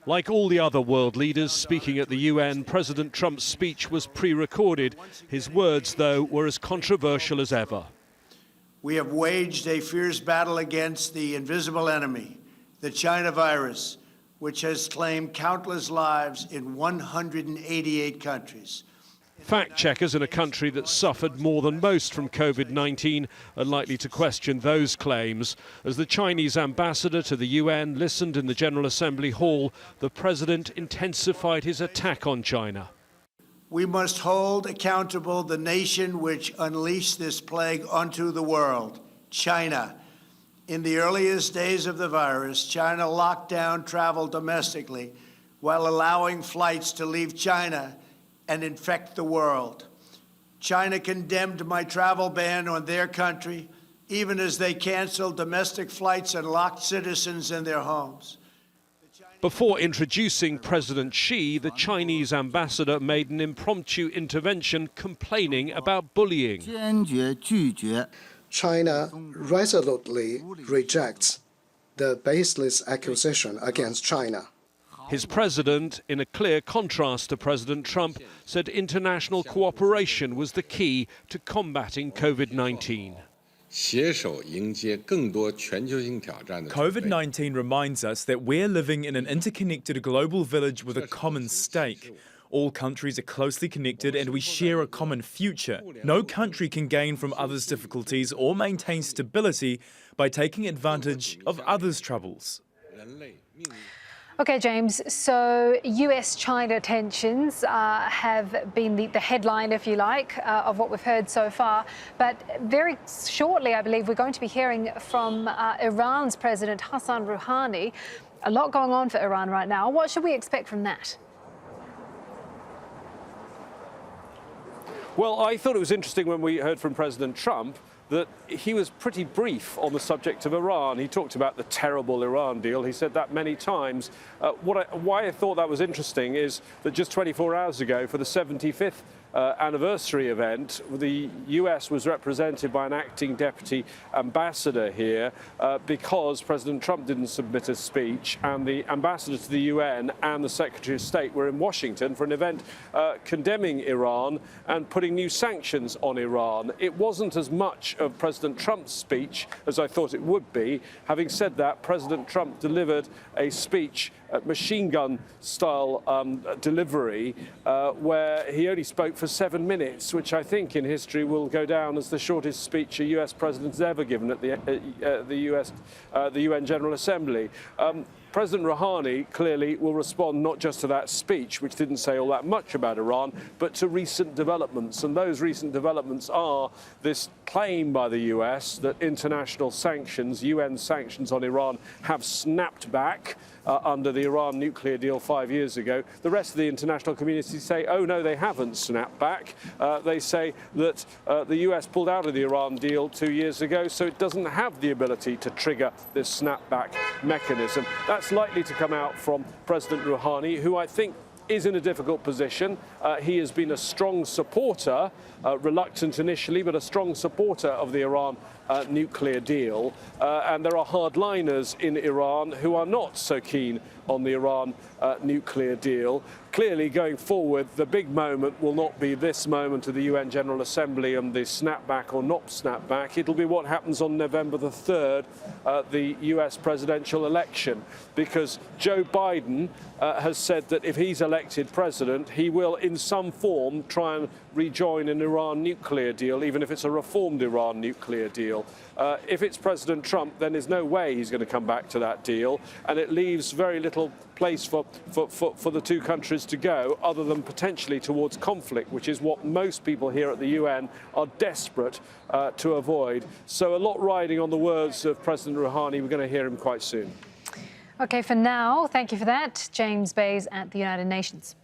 Like all the other world leaders speaking at the UN, President Trump's speech was pre-recorded. His words, though, were as controversial as ever. We have waged a fierce battle against the invisible enemy, the China virus, which has claimed countless lives in 188 countries. Fact-checkers in a country that suffered more than most from COVID-19 are likely to question those claims. As the Chinese ambassador to the UN listened in the General Assembly hall, the president intensified his attack on China. We must hold accountable the nation which unleashed this plague onto the world, China. In the earliest days of the virus, China locked down travel domestically while allowing flights to leave China and infect the world. China condemned my travel ban on their country, even as they canceled domestic flights and locked citizens in their homes. Before introducing President Xi, the Chinese ambassador made an impromptu intervention complaining about bullying. China resolutely rejects the baseless accusation against China. His president, in a clear contrast to President Trump, said international cooperation was the key to combating COVID-19. COVID-19 reminds us that we're living in an interconnected global village with a common stake. All countries are closely connected and we share a common future. No country can gain from others' difficulties or maintain stability by taking advantage of others' troubles. OK, James, so US-China tensions have been the headline, if you like, of what we've heard so far. But very shortly, I believe, we're going to be hearing from Iran's President Hassan Rouhani. A lot going on for Iran right now. What should we expect from that? Well, I thought it was interesting when we heard from President Trump that he was pretty brief on the subject of Iran. He talked about the terrible Iran deal. He said that many times. Why I thought that was interesting is that just 24 hours ago, for the 75th anniversary event, the US was represented by an acting deputy ambassador here because President Trump didn't submit a speech, and the ambassador to the UN and the Secretary of State were in Washington for an event condemning Iran and putting new sanctions on Iran. It wasn't as much of President Trump's speech as I thought it would be. Having said that, President Trump delivered a speech, machine gun style delivery, where he only spoke for 7 minutes, which I think in history will go down as the shortest speech a US president has ever given at the UN General Assembly. President Rouhani clearly will respond not just to that speech, which didn't say all that much about Iran, but to recent developments. And those recent developments are this claim by the US that international sanctions, UN sanctions on Iran, have snapped back under the Iran nuclear deal 5 years ago. The rest of the international community say, oh no, they haven't snapped back. They say that the US pulled out of the Iran deal 2 years ago, so it doesn't have the ability to trigger this snapback mechanism. That's likely to come out from President Rouhani, who I think is in a difficult position. He has been a strong supporter, reluctant initially, but a strong supporter of the Iran nuclear deal. And there are hardliners in Iran who are not so keen on the Iran nuclear deal. Clearly, going forward, the big moment will not be this moment of the UN General Assembly and the snapback or not snapback. It'll be what happens on November the 3rd, the US presidential election, because Joe Biden has said that if he's elected president, he will in some form try and rejoin an Iran nuclear deal, even if it's a reformed Iran nuclear deal. If it's President Trump, then there's no way he's going to come back to that deal, and it leaves very little place for the two countries to go, other than potentially towards conflict, which is what most people here at the UN are desperate to avoid. So a lot riding on the words of President Rouhani. We're going to hear him quite soon. OK, for now, thank you for that, James Bays at the United Nations.